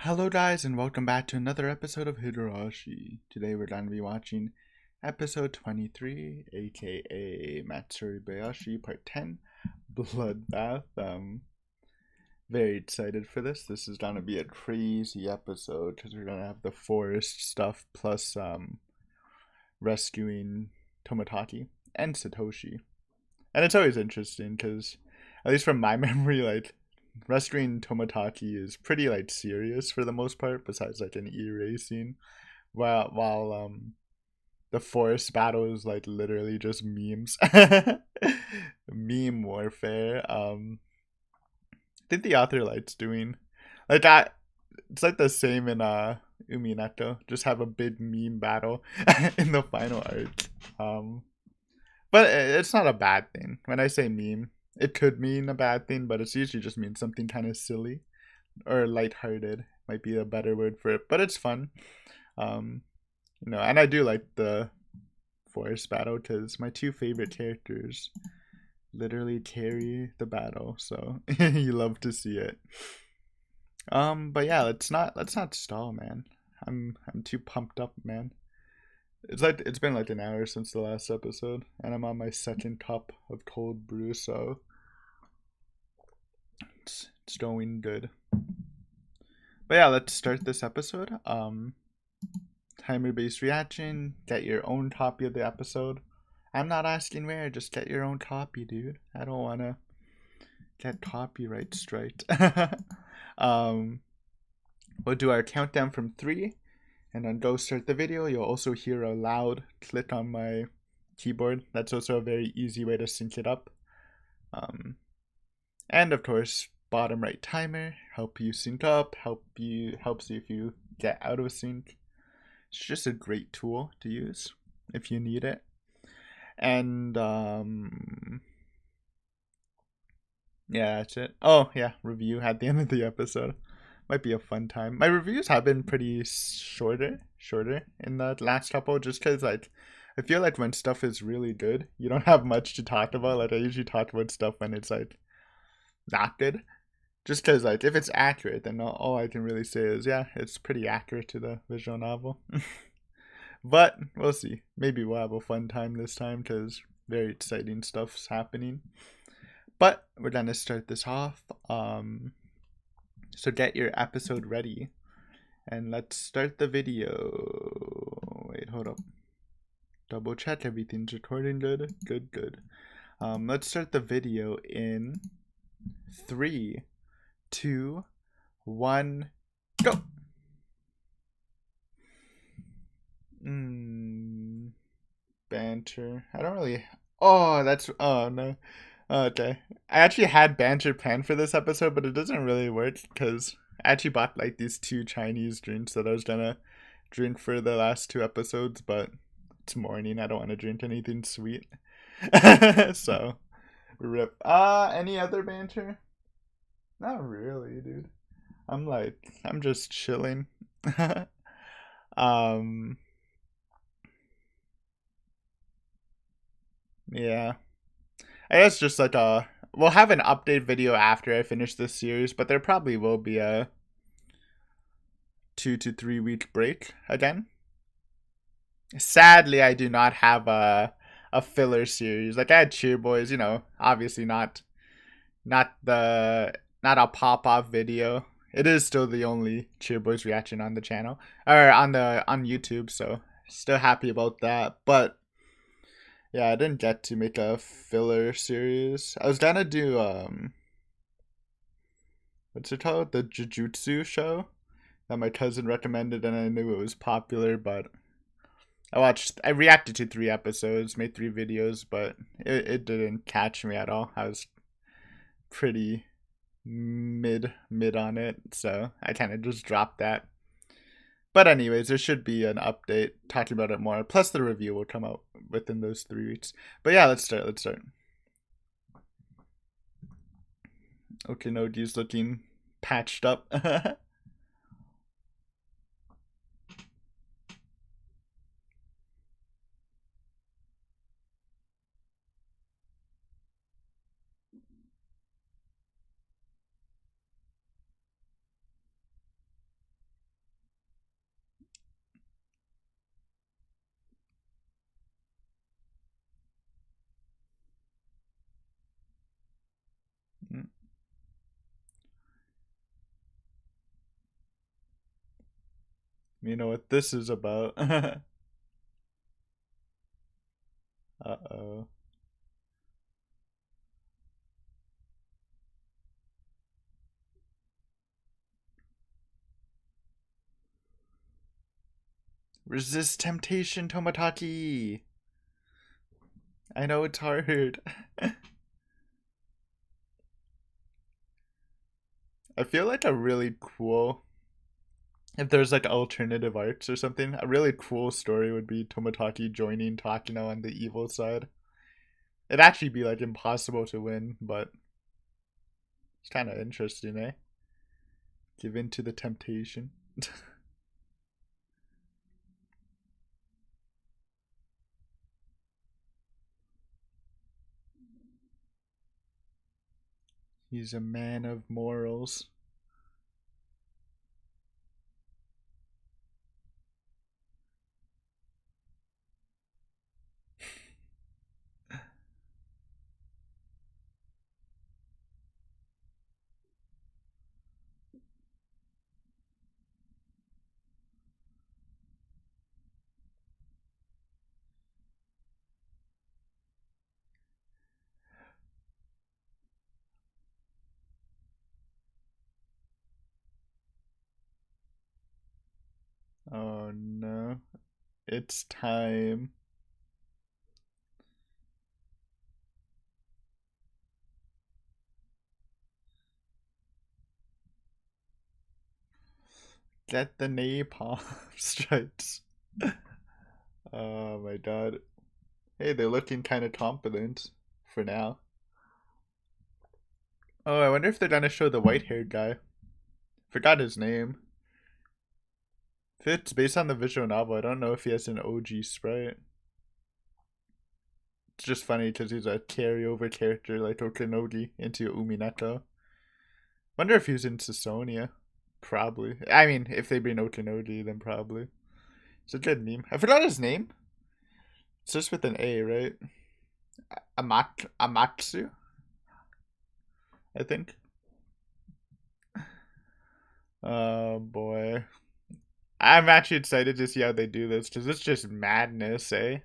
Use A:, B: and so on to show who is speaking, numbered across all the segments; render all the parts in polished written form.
A: Hello guys and welcome back to another episode of Higurashi. Today we're going to be watching episode 23, aka Matsuri Bayashi part 10, Bloodbath. Very excited for this. This is going to be a crazy episode because we're going to have the forest stuff plus rescuing Tomotaki and Satoshi. And it's always interesting because, at least from my memory, rescuing Tomotaki is pretty serious for the most part, besides an e-racing, while the forest battle is literally just memes. Meme warfare. I think the author likes doing that. It's the same in Umineko. Just have a big meme battle in the final arc. But it's not a bad thing. When I say meme, it could mean a bad thing, but it's usually just means something kind of silly or lighthearted. Might be a better word for it, but it's fun. And I do like the forest battle because my two favorite characters literally carry the battle, so you love to see it. But yeah, let's not stall, man. I'm too pumped up, man. It's been an hour since the last episode, and I'm on my second cup of cold brew, so it's going good. But yeah, let's start this episode. Timer based reaction. Get your own copy of the episode. I'm not asking where, just get your own copy, dude. I don't wanna get copyright striked. We'll do our countdown from 3 and then go start the video. You'll also hear a loud click on my keyboard. That's also a very easy way to sync it up. And of course, bottom right timer, help you sync up, helps you if you get out of sync. It's just a great tool to use if you need it. And yeah, that's it. Oh yeah, review at the end of the episode. Might be a fun time. My reviews have been pretty shorter in the last couple, just because I feel like when stuff is really good, you don't have much to talk about. I usually talk about stuff when it's not good, just because if it's accurate, then all I can really say is yeah, it's pretty accurate to the visual novel. But we'll see. Maybe we'll have a fun time this time because very exciting stuff's happening. But we're gonna start this off. So get your episode ready and let's start the video. Wait, hold up. Double check everything's recording good. Good. Let's start the video in 3, 2, 1, go. Banter. I don't really. Oh, that's. Oh no. Okay. I actually had banter planned for this episode, but it doesn't really work because I actually bought these 2 Chinese drinks that I was gonna drink for the last 2 episodes, but it's morning. I don't want to drink anything sweet. So, rip. Any other banter? Not really, dude. I'm just chilling. um, yeah. I guess just we'll have an update video after I finish this series, but there probably will be a 2 to 3 week break again. Sadly, I do not have a filler series. I had Cheer Boys, obviously not a pop off video. It is still the only Cheer Boys reaction on the channel or on YouTube, so still happy about that. But yeah, I didn't get to make a filler series. I was gonna do what's it called? The Jujutsu show that my cousin recommended and I knew it was popular, but I reacted to 3 episodes, made 3 videos, but it didn't catch me at all. I was pretty mid on it, so I kind of just dropped that. But anyways, there should be an update talking about it more. Plus the review will come out within those 3 weeks. But yeah, let's start. Okinoji's looking patched up. You know what this is about. Uh-oh. Resist temptation, Tomodachi. I know it's hard. I feel like a really cool, if there's like alternative arts or something, a really cool story would be Tomodachi joining Takino on the evil side. It'd actually be like impossible to win, but it's kind of interesting, eh? Give in to the temptation. He's a man of morals. Oh no. It's time. Get the napalm stripes. Oh my god. Hey, they're looking kind of confident for now. Oh, I wonder if they're gonna show the white haired guy. Forgot his name. If it's based on the visual novel, I don't know if he has an OG sprite. It's just funny because he's a carryover character like Okanogi into Umineko. Wonder if he was in Sasonia. Probably. I mean, if they bring Okanogi, then probably. It's a good meme. I forgot his name. It's just with an A, right? Amatsu, I think. Oh boy. I'm actually excited to see how they do this because it's just madness, eh?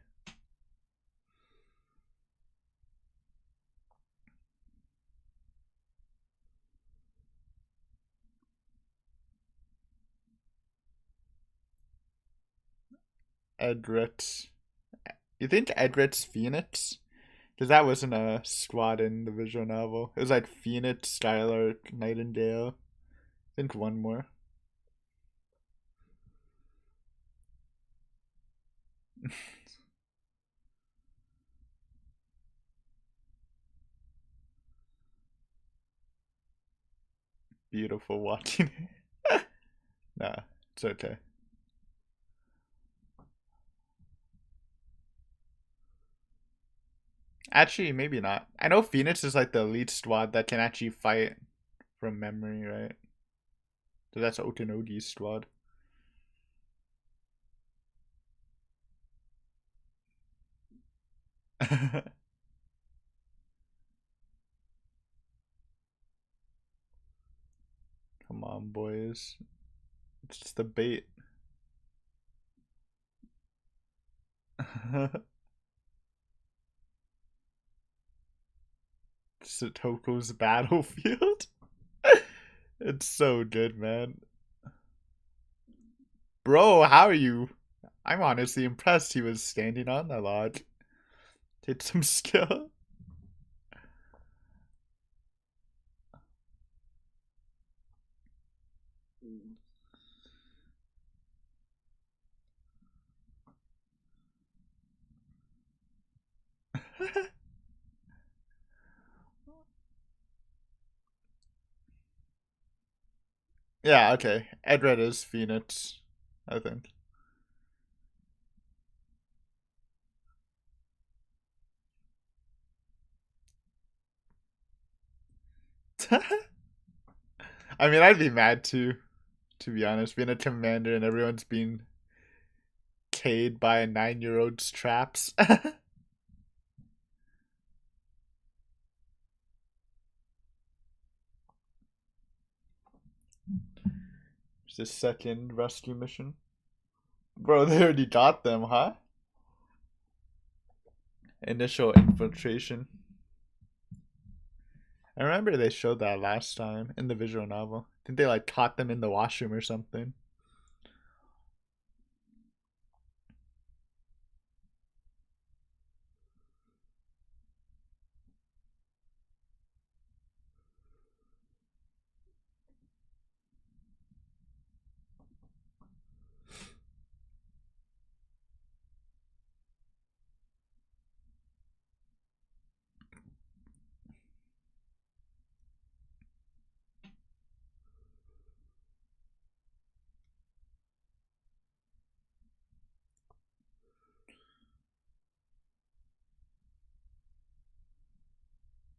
A: Edret. You think Edret's Phoenix? Because that wasn't a squad in the visual novel. It was like Phoenix, Skylar, Nightingale. I think one more. Beautiful watching it. Nah, it's okay. Actually, maybe not. I know Phoenix is like the elite squad that can actually fight from memory, right? So that's Okanogi's squad. Come on, boys. It's just the bait. Satoko's battlefield. It's so good, man. Bro, how are you? I'm honestly impressed he was standing on that lodge. Did some skill. Yeah, okay. Edred is Phoenix, I think. I mean, I'd be mad too, to be honest, being a commander and everyone's being K'd by a 9-year-old's traps. It's the second rescue mission. Bro, they already got them, huh? Initial infiltration. I remember they showed that last time in the visual novel. I think they like caught them in the washroom or something.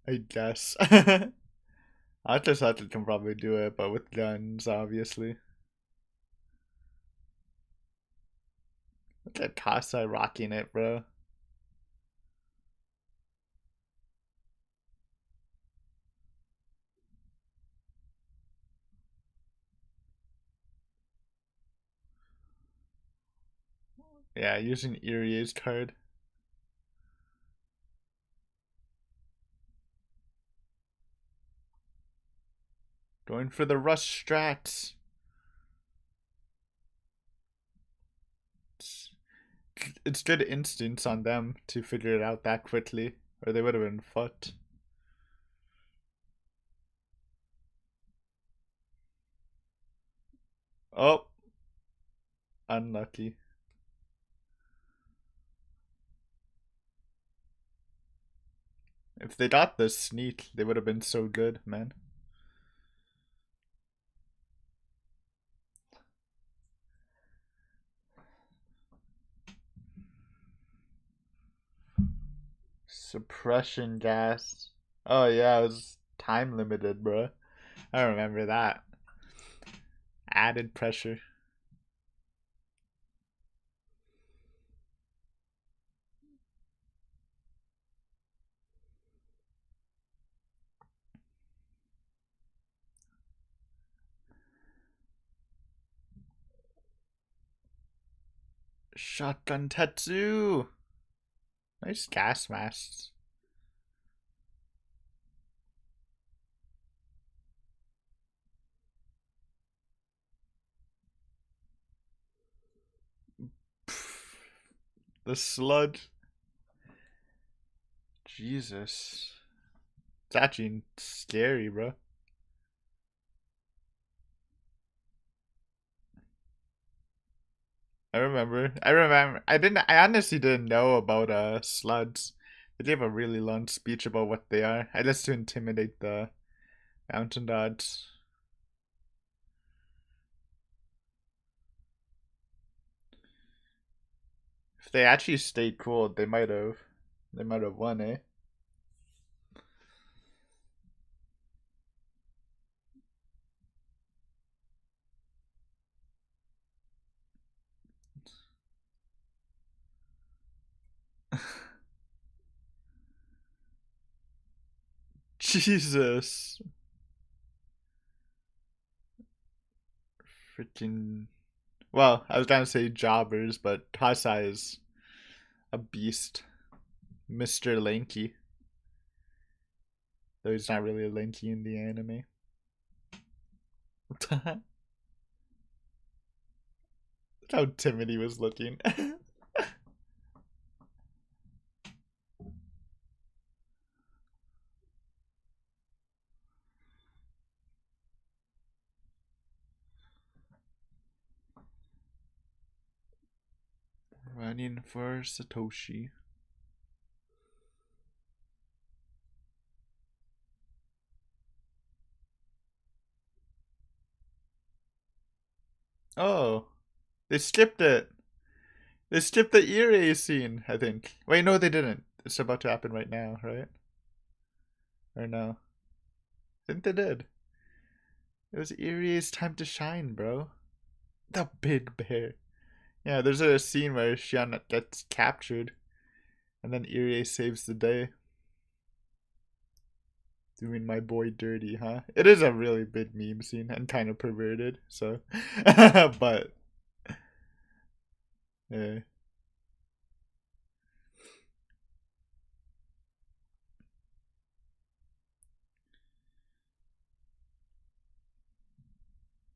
A: I guess. I just thought they can probably do it, but with guns, obviously. Look at Kasai rocking it, bro. Yeah, using Irie's card. Going for the rush strats. It's good instincts on them to figure it out that quickly, or they would have been fucked. Oh, unlucky. If they got the sneak, they would have been so good, man. Suppression gas. Oh yeah, it was time limited, bro. I remember that. Added pressure. Shotgun Tetsu. Nice gas masks. The sludge. Jesus. It's actually scary, bro. I didn't. I honestly didn't know about sluds. They gave a really long speech about what they are. I guess to intimidate the mountain gods. If they actually stayed cool, they might have. They might have won, eh? Jesus. Freaking. Well, I was gonna say jobbers, but Kasai is a beast. Mr. Lanky. Though he's not really lanky in the anime. That's how timid he was looking. Running for Satoshi. Oh, they skipped it. They skipped the Eerie scene, I think. Wait, no, they didn't. It's about to happen right now, right? Or no? I think they did. It was Eerie's time to shine, bro. The big bear. Yeah, there's a scene where Shion gets captured, and then Irie saves the day. Doing my boy dirty, huh? It is a really big meme scene and kind of perverted, so. But Yeah.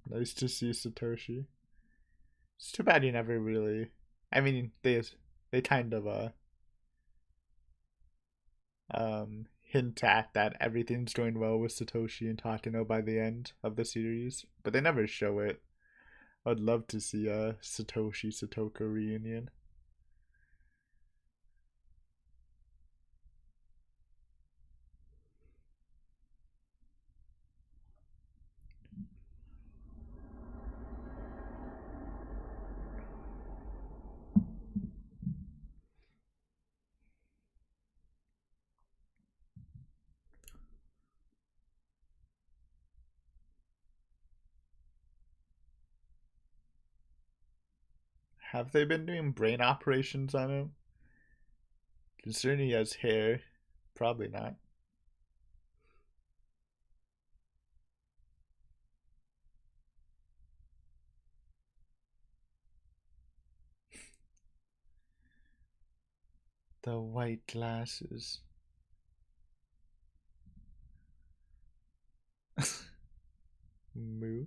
A: Nice to see Satoshi. It's too bad he never really. I mean, they kind of hint at that everything's going well with Satoshi and Takano by the end of the series, but they never show it. I'd love to see a Satoshi Satoko reunion. Have they been doing brain operations on him? Considering he has hair, probably not. The white glasses. Moo.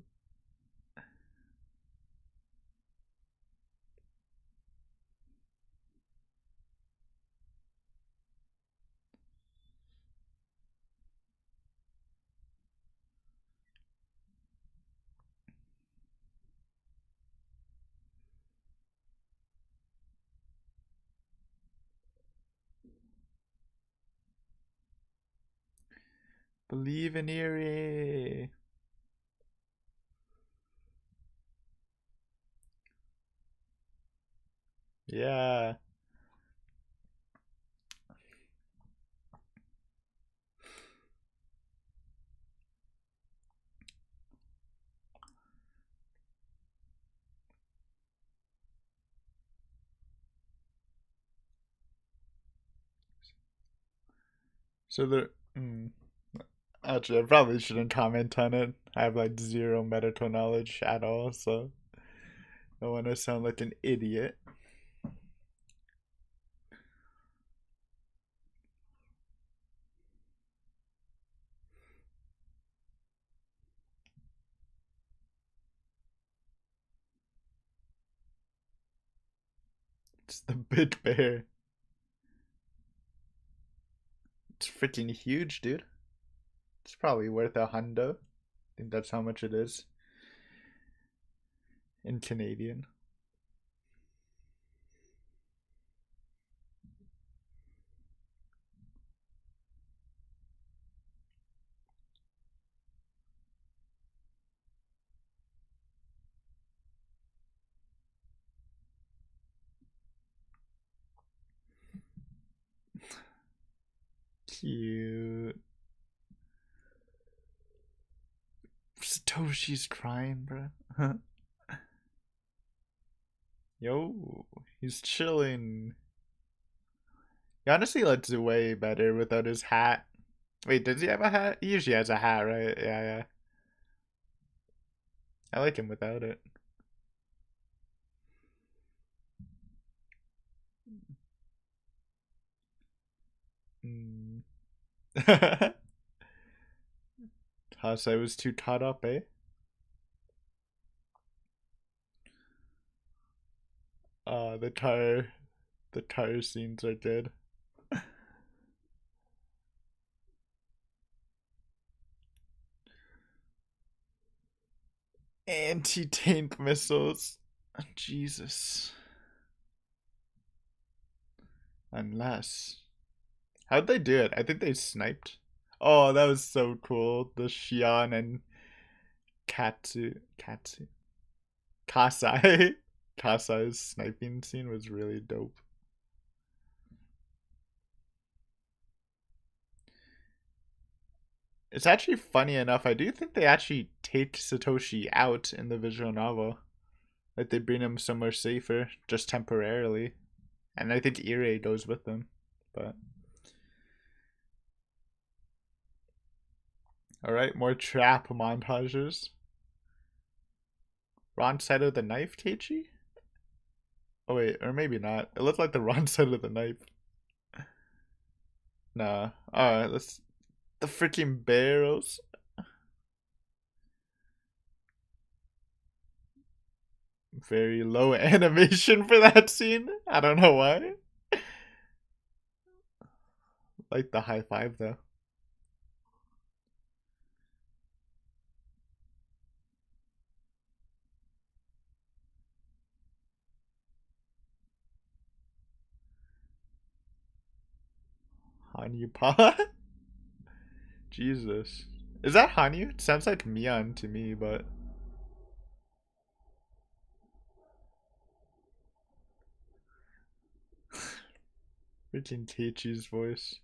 A: Believe in Erie. Yeah. So there. Actually, I probably shouldn't comment on it. I have like zero medical knowledge at all, so I don't want to sound like an idiot. It's the bit bear. It's freaking huge, dude. It's probably worth $100. I think that's how much it is in Canadian. Cute. Satoshi's crying, bro. Yo, he's chilling. He honestly looks way better without his hat. Wait, does he have a hat? He usually has a hat, right? Yeah, yeah. I like him without it. Mm. Hasai was too caught up, eh? The tire scenes are good. Anti-tank missiles. Jesus. Unless. How'd they do it? I think they sniped. Oh, that was so cool. The Shion and Katsu. Kasai. Kasai's sniping scene was really dope. It's actually funny enough. I do think they actually take Satoshi out in the visual novel. Like they bring him somewhere safer, just temporarily. And I think Irei goes with them. But alright, more trap montages. Wrong side of the knife, Teichi? Oh wait, or maybe not. It looked like the wrong side of the knife. Nah. Alright, let's... The freaking barrels. Very low animation for that scene. I don't know why. Like the high five though. Hanyu Pa? Jesus. Is that Hanyu? It sounds like Mian to me, but... Freaking Keiichi's voice.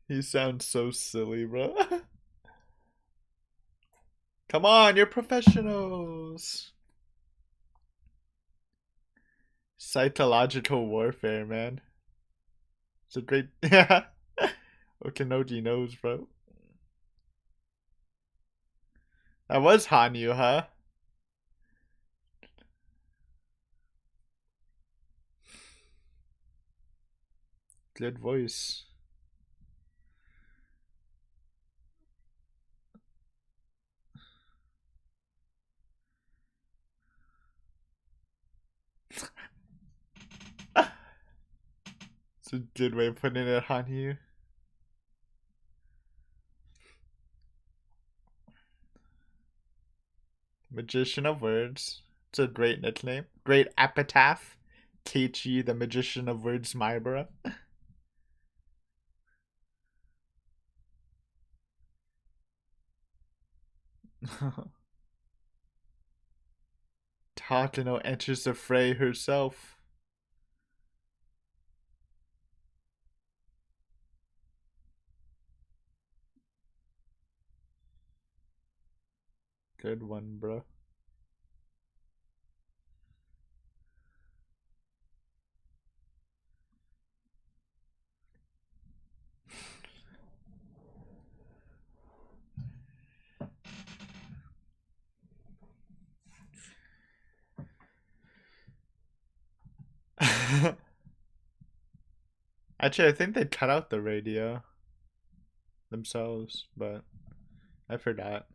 A: He sounds so silly, bro. Come on, you're professionals. Psychological warfare, man. It's a great... Yeah. Okinoji knows, bro. That was Hanyu, huh? Good voice. It's a good way of putting it, Hanyu. Magician of Words. It's a great nickname. Great epitaph. Keiichi, the Magician of Words, Maibara. Takano enters the fray herself. Good one, bro. Actually, I think they cut out the radio themselves, but I forgot.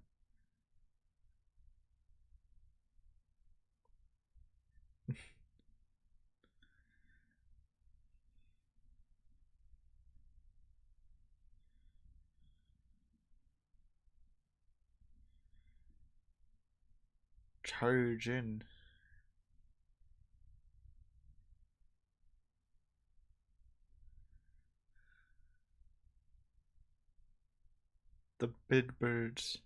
A: Charge in. The big birds.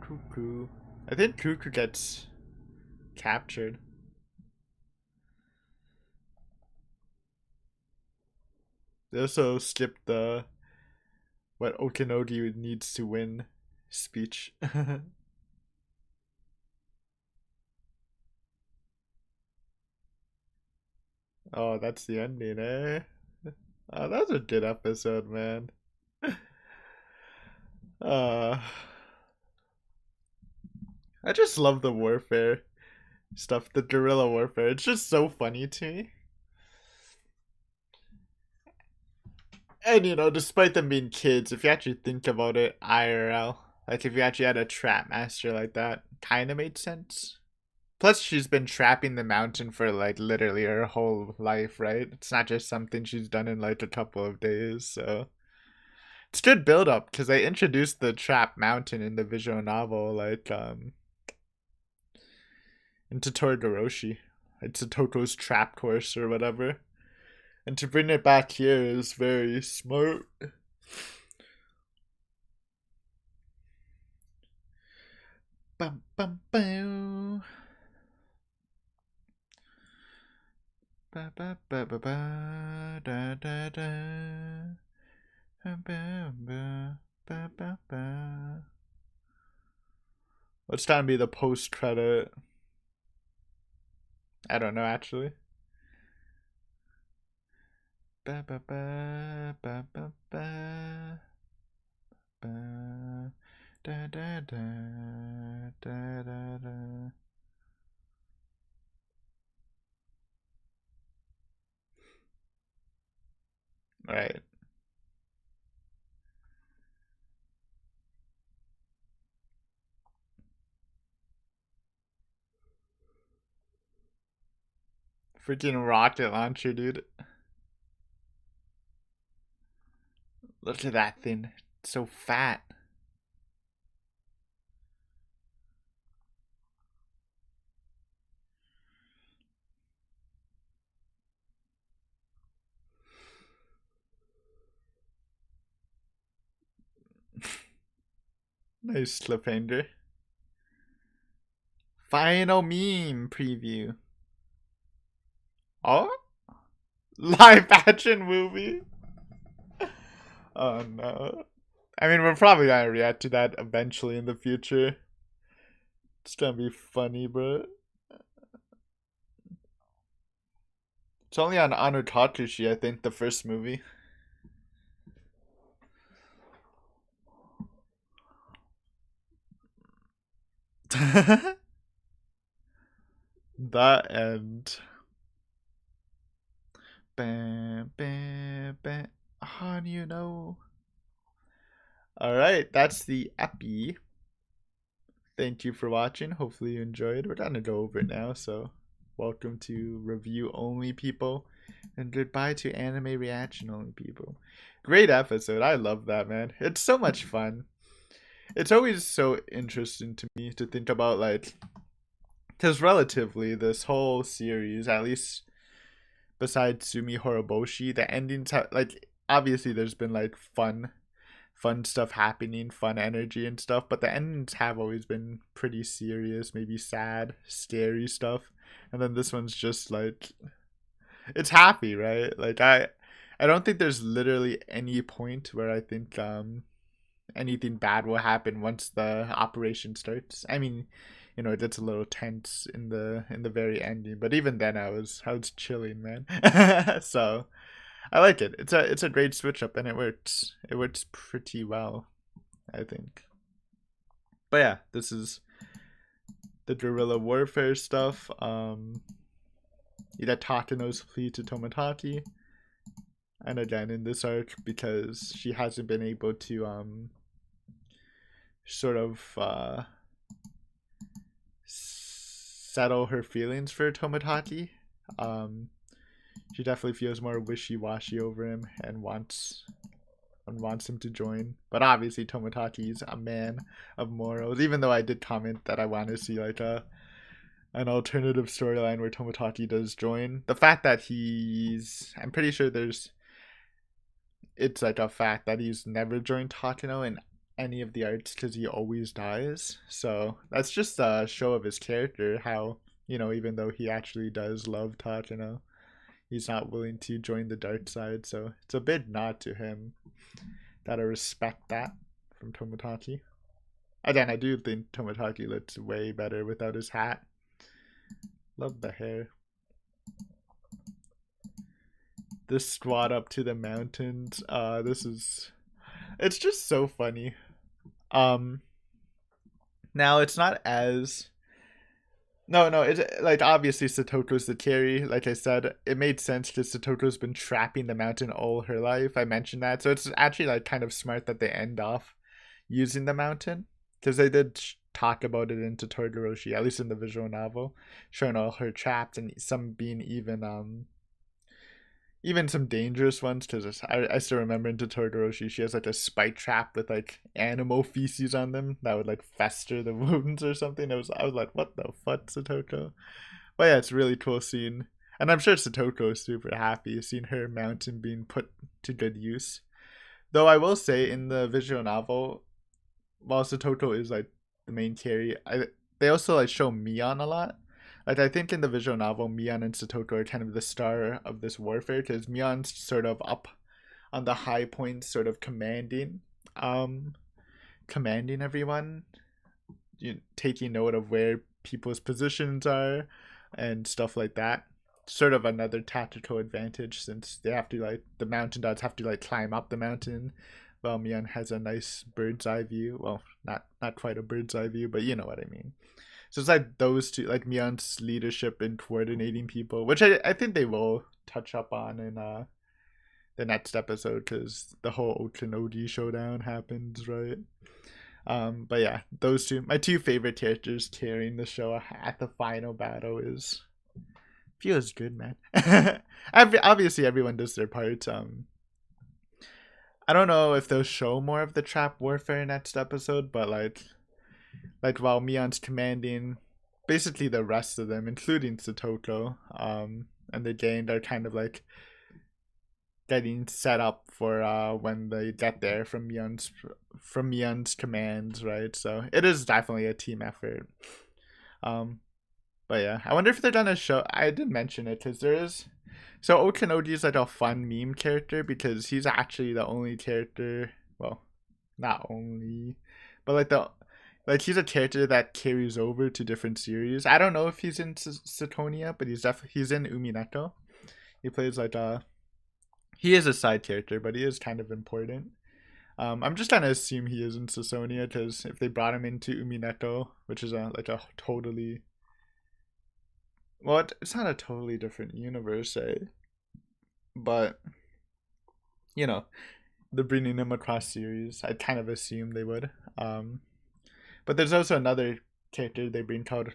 A: Cuckoo. I think Cuckoo gets captured. They also skipped the what Okinogi needs to win speech. Oh, that's the ending, eh? Oh, that's a good episode, man. Uh, I just love the warfare stuff, the guerrilla warfare. It's just so funny to me. And despite them being kids, if you actually think about it, IRL, like if you actually had a trap master like that, kind of made sense. Plus, she's been trapping the mountain for like literally her whole life, right? It's not just something she's done in like a couple of days, so it's good build up because they introduced the trap mountain in the visual novel, like into Torigoroshi. it's Satoko's trap course or whatever. And to bring it back here is very smart. Bum, bum, bum. Ba, ba, ba, ba, ba, da, da, da. Ba, ba, ba, ba, ba, ba. What's time to be the post credit? I don't know actually. Ba, ba, ba, ba, ba, ba. Ba, da, da, da, da, da, da. Right. Freaking rocket launcher, dude. Look at that thing. It's so fat. Nice cliffhanger. Final meme preview. Oh? Live action movie? Oh no. I mean, we're probably gonna react to that eventually in the future. It's gonna be funny, bro. It's only on Anotatushi, I think, the first movie. That end. Bam, bam, bam. How do you know? Alright, that's the epi. Thank you for watching. Hopefully you enjoyed. We're gonna go over it now, so welcome to review only people. And goodbye to anime reaction only people. Great episode. I love that, man. It's so much fun. It's always so interesting to me to think about, like, because relatively this whole series, at least besides Sumi Horoboshi, the endings have, like, obviously there's been like fun stuff happening, fun energy and stuff, but the endings have always been pretty serious, maybe sad, scary stuff. And then this one's just like, it's happy, right? Like I don't think there's literally any point where I think anything bad will happen once the operation starts. I mean, you know, it gets a little tense in the very ending, but even then I was chilling, man. So I like it. It's a great switch up and it works. It works pretty well, I think. But yeah, this is the guerrilla warfare stuff. Ida Takano's plea to Tomotaki. And again in this arc, because she hasn't been able to sort of settle her feelings for Tomotaki. She definitely feels more wishy-washy over him and wants him to join. But obviously Tomotaki's a man of morals, even though I did comment that I want to see like an alternative storyline where Tomotaki does join. The fact that I'm pretty sure it's like a fact that he's never joined Takano in any of the arts because he always dies. So that's just a show of his character, how, you know, even though he actually does love Takano, he's not willing to join the dark side. So it's a big nod to him. Gotta respect that from Tomotachi. Again, I do think Tomotachi looks way better without his hat. Love the hair. This squad up to the mountains. It's just so funny. Now it's not as no, it's like obviously Satoko's the carry. Like I said, it made sense because Satoko's been trapping the mountain all her life. I mentioned that, so it's actually like kind of smart that they end off using the mountain because they did talk about it in Totoroshi, at least in the visual novel, showing all her traps and some being even some dangerous ones, because I still remember in Totoroshi she has like a spike trap with like animal feces on them that would like fester the wounds or something. I was like, what the fuck, Satoko? But yeah, it's really cool seeing, and I'm sure Satoko is super happy seeing her mountain being put to good use. Though I will say, in the visual novel, while Satoko is like the main carry, they also like show Mion a lot. Like I think in the visual novel, Mion and Satoko are kind of the star of this warfare because Mion's sort of up on the high points, sort of um, commanding everyone, taking note of where people's positions are and stuff like that. Sort of another tactical advantage since they have to like the mountain dots have to like climb up the mountain, while Mion has a nice bird's eye view. Well, not quite a bird's eye view, but you know what I mean. So it's like those two, like Mion's leadership in coordinating people, which I think they will touch up on in the next episode because the whole Okinodi showdown happens, right? But yeah, those two, my two favorite characters carrying the show at the final battle is feels good, man. Obviously, everyone does their part. I don't know if they'll show more of the trap warfare next episode, but like while Mion's commanding, basically the rest of them, including Satoko, and the gang are kind of like getting set up for when they get there from Mion's commands, right? So it is definitely a team effort. But yeah, I wonder if they're gonna show. I did mention it because there is. So Okinodi is like a fun meme character because he's actually the only character. Well, not only, but like he's a character that carries over to different series. I don't know if he's in Satonia, but he's in Umineko. He plays like a. He is a side character, but he is kind of important. I'm just gonna assume he is in Sasonia because if they brought him into Umineko, which is a totally, well, it's not a totally different universe, eh? But you know, the bringing him across series, I kind of assume they would. But there's also another character they bring called,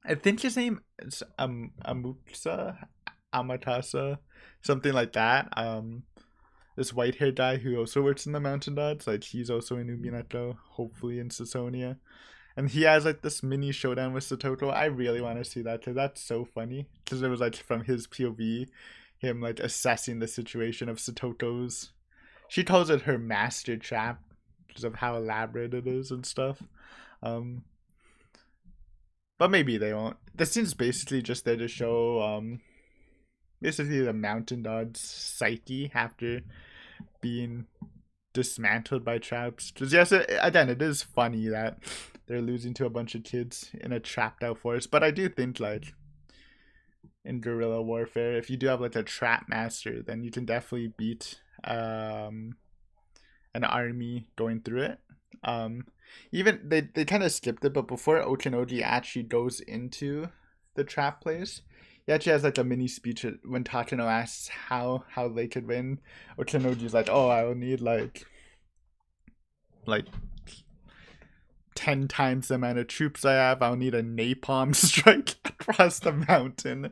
A: I think his name is Amuksa, Amatasa, something like that. This white haired guy who also works in the Mountain Gods, like he's also in Umineko, hopefully in Sasonia. And he has like this mini showdown with Satoko. I really want to see that because that's so funny. Because it was like from his POV, him like assessing the situation of Satoko's. She calls it her master trap because of how elaborate it is and stuff. Um, but maybe they won't. This seems basically just there to show basically the Mountain God's psyche after being dismantled by traps. Because yes, again, it is funny that they're losing to a bunch of kids in a trapped out forest. But I do think like in guerrilla warfare, if you do have like a trap master, then you can definitely beat an army going through it. Even they kind of skipped it, but before Okinoji actually goes into the trap place, he actually has like a mini speech when Takano asks how they could win. Okinoji's like, oh, I will need like 10 times the amount of troops I have. I'll need a napalm strike across the mountain.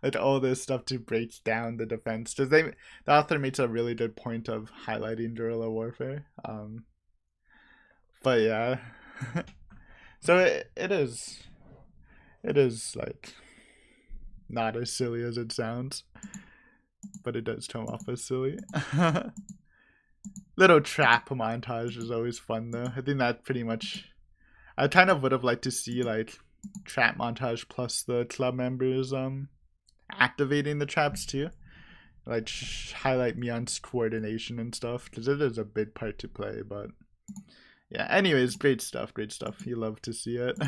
A: Like all this stuff to break down the defense. Because the author makes a really good point of highlighting guerrilla warfare. But yeah. So it is like not as silly as it sounds. But it does come off as silly. Little trap montage is always fun though. I think that pretty much, I kind of would have liked to see like trap montage plus the club members activating the traps too, like highlight Mion's coordination and stuff because it is a big part to play. But yeah, anyways, great stuff. You love to see it.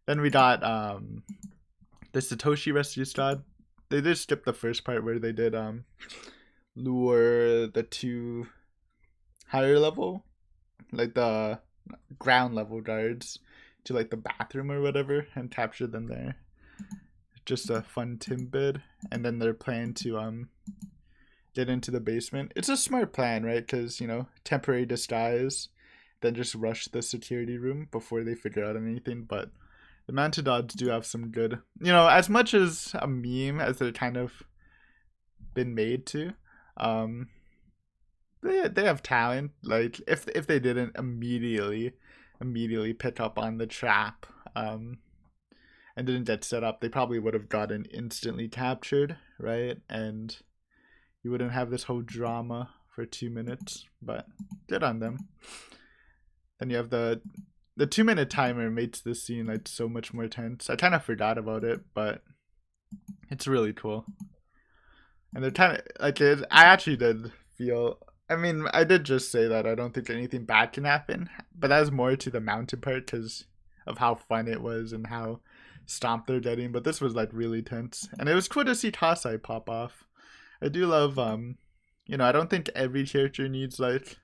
A: Then we got the Satoshi Rescue Squad. They did skip the first part where they did lure the two higher level, like the ground level guards, to like the bathroom or whatever and capture them there. Just a fun Timbid. And then their plan to get into the basement. It's a smart plan, right? Because, you know, temporary disguise, then just rush the security room before they figure out anything. But the Mountain Gods do have some good, you know, as much as a meme as they're kind of been made to, they have talent. Like if they didn't immediately pick up on the trap, and didn't get set up, they probably would have gotten instantly captured, right? And you wouldn't have this whole drama for 2 minutes, but good on them. Then you have the 2 minute timer makes this scene like so much more tense. I kind of forgot about it, but it's really cool. And they're kind of like it. I actually did feel. I mean, I did just say that I don't think anything bad can happen, but that was more to the mountain part because of how fun it was and how stomped they're getting. But this was like really tense, and it was cool to see Tasai pop off. I do love I don't think every character needs like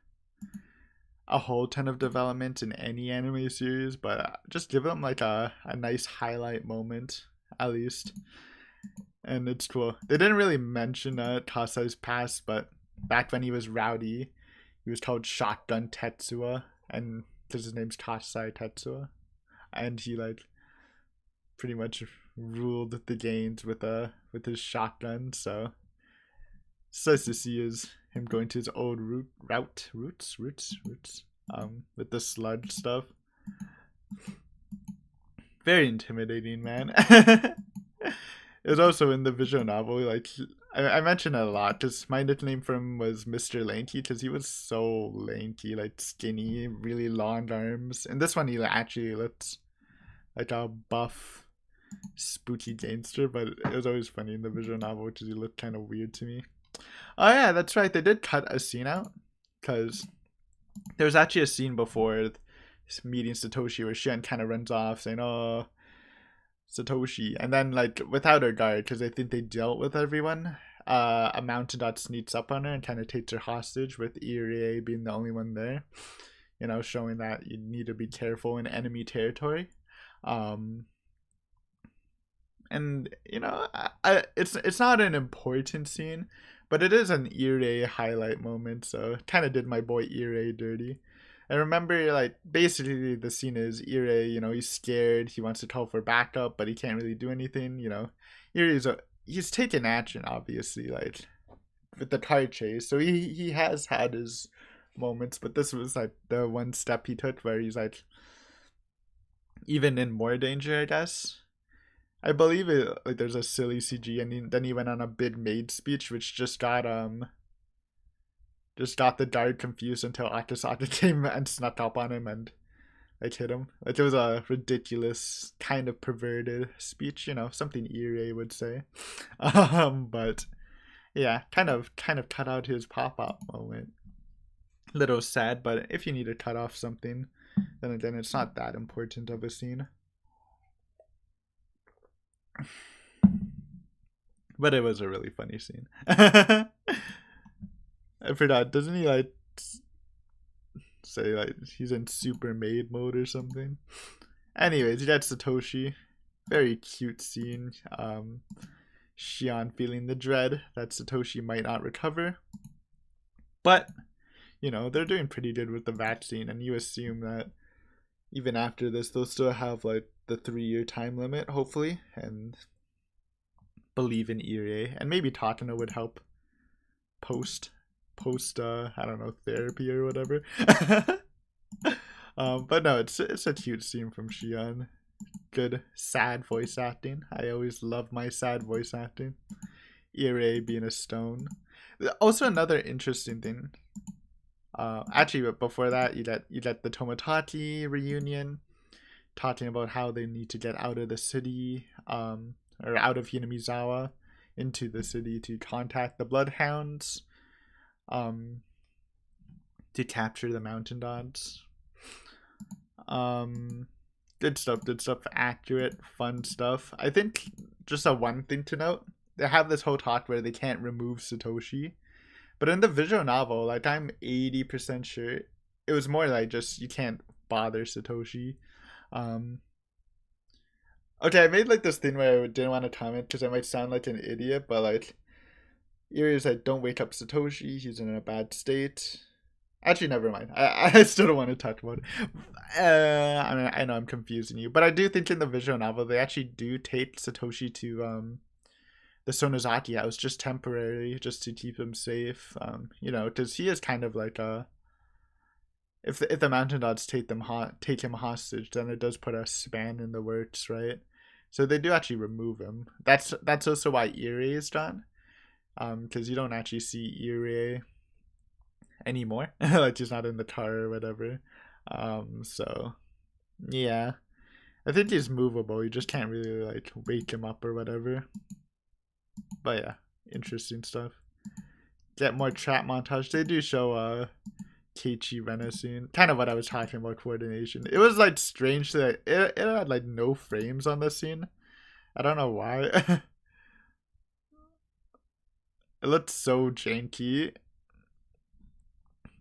A: a whole ton of development in any anime series, but just give them like a nice highlight moment at least. And it's cool. They didn't really mention Tasai's past, but back when he was rowdy, he was called Shotgun Tetsuya, and because his name's Tasai Tetsuya, and he like pretty much ruled the games with his shotgun. So it's nice to see him going to his old roots with the sludge stuff. Very intimidating, man. It was also in the visual novel. Like I mentioned it a lot because my nickname for him was Mr. Lanky because he was so lanky, like skinny, really long arms. And this one he actually looks like a buff, spooky gangster, but it was always funny in the visual novel because he looked kind of weird to me. Oh yeah, that's right. They did cut a scene out because there was actually a scene before meeting Satoshi where Shion kind of runs off saying, "Oh, Satoshi," and then like without her guard because I think they dealt with everyone. A mountain dot sneaks up on her and kind of takes her hostage, with Irie being the only one there. Showing that you need to be careful in enemy territory. And it's not an important scene, but it is an Irie highlight moment, so it kind of did my boy Irie dirty. I remember, like, basically the scene is Irie, he's scared, he wants to call for backup, but he can't really do anything, he's taken action, obviously, like, with the car chase, so he has had his moments, but this was, like, the one step he took where he's, like, even in more danger, I guess. I believe it, like, there's a silly CG, and then he went on a big maid speech, which just got the guard confused until Akasaka came and snuck up on him and like hit him. Like it was a ridiculous, kind of perverted speech, something Irie would say. But yeah, kind of cut out his pop-up moment. Little sad, but if you need to cut off something, then again, it's not that important of a scene. But it was a really funny scene. I forgot. Doesn't he like say like he's in super maid mode or something? Anyways, that's Satoshi. Very cute scene. Shion feeling the dread that Satoshi might not recover. But, they're doing pretty good with the vaccine, and you assume that even after this, they'll still have like the 3-year time limit, hopefully, and believe in Irie. And maybe Takano would help post I don't know, therapy or whatever. But no, it's a cute scene from Shion. Good sad voice acting. I always love my sad voice acting. Irie being a stone. Also another interesting thing. Actually, but before that, you get the Tomodachi reunion, talking about how they need to get out of the city, or out of Hinamizawa into the city to contact the Bloodhounds. To capture the mountain dogs. Good stuff, accurate, fun stuff. I think just a one thing to note, they have this whole talk where they can't remove Satoshi, but in the visual novel, like, I'm 80% sure it was more like just you can't bother Satoshi. Okay, I made like this thing where I didn't want to comment because I might sound like an idiot, but like, Irie's like, don't wake up Satoshi, he's in a bad state. Actually, never mind. I still don't want to talk about it. I know I'm confusing you, but I do think in the visual novel they actually do take Satoshi to the Sonozaki house just temporarily, just to keep him safe. Because he is kind of like if the mountain gods take him hostage, then it does put a span in the works, right? So they do actually remove him. That's also why Irie is done. Because you don't actually see Irie anymore. Like he's not in the car or whatever. So yeah. I think he's movable. You just can't really like wake him up or whatever. But yeah, interesting stuff. Get more trap montage. They do show Keiichi Renasing. Kind of what I was talking about, coordination. It was like strange that it had like no frames on the scene. I don't know why. It looked so janky.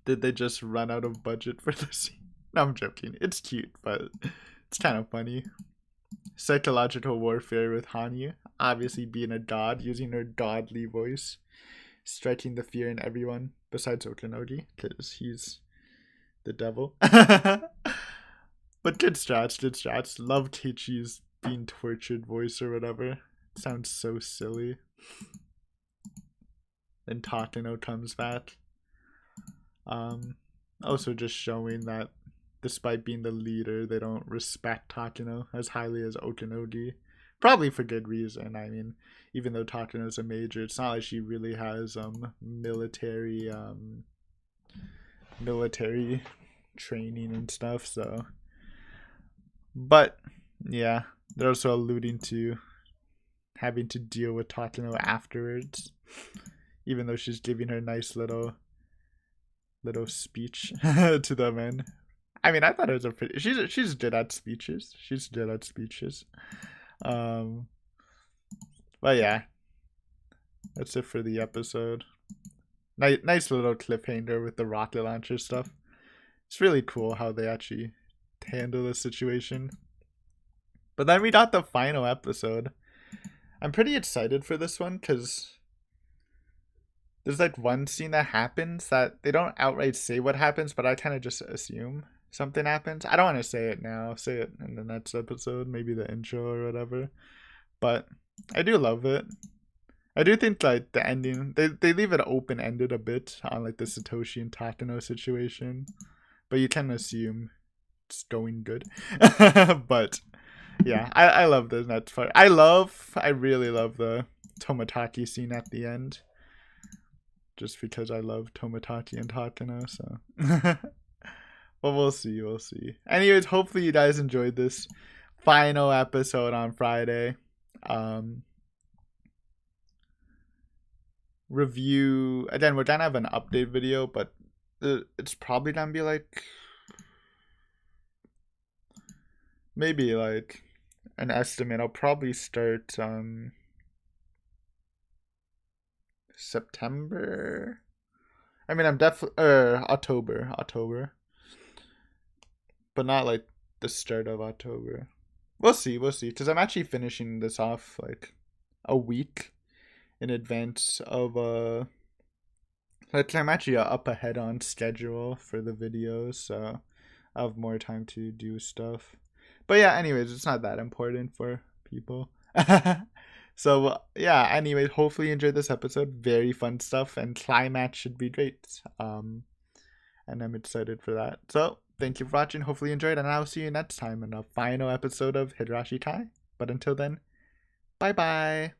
A: Did they just run out of budget for the scene? No, I'm joking. It's cute, but it's kind of funny. Psychological warfare with Hanyu. Obviously being a god, using her godly voice. Striking the fear in everyone besides Okinogi, because he's the devil. But good strats, good strats. Love Keiichi's being tortured voice or whatever. It sounds so silly. Then Takano comes back. Also just showing that despite being the leader, they don't respect Takano as highly as Okinogi. Probably for good reason. I mean, even though Takano's a major, it's not like she really has military training and stuff, so. But yeah, they're also alluding to having to deal with Takano afterwards. Even though she's giving her nice little speech to the men. I mean, I thought it was a pretty. She's good at speeches. She's good at speeches. But yeah, that's it for the episode. Nice little cliffhanger with the rocket launcher stuff. It's really cool how they actually handle the situation. But then we got the final episode. I'm pretty excited for this one because there's like one scene that happens that they don't outright say what happens, but I kind of just assume something happens. I don't want to say it now. I'll say it in the next episode, maybe the intro or whatever. But I do love it. I do think like the ending, they leave it open-ended a bit on like the Satoshi and Takano situation, but you can assume it's going good. But yeah, I love the next part. I really love the Tomotaki scene at the end, just because I love Tomotaki and Takano. So, but we'll see. Anyways, hopefully you guys enjoyed this final episode on Friday. Review again, we're gonna have an update video, but it's probably gonna be like maybe like an estimate. I'll probably start September. I mean, I'm definitely October, but not like the start of October. We'll see, because I'm actually finishing this off like a week in advance of like I'm actually up ahead on schedule for the videos, so I have more time to do stuff. But yeah, anyways, it's not that important for people. So yeah, anyways, hopefully you enjoyed this episode. Very fun stuff, and climax should be great. And I'm excited for that. So thank you for watching. Hopefully you enjoyed, and I'll see you next time in a final episode of Higurashi Kai. But until then, bye bye.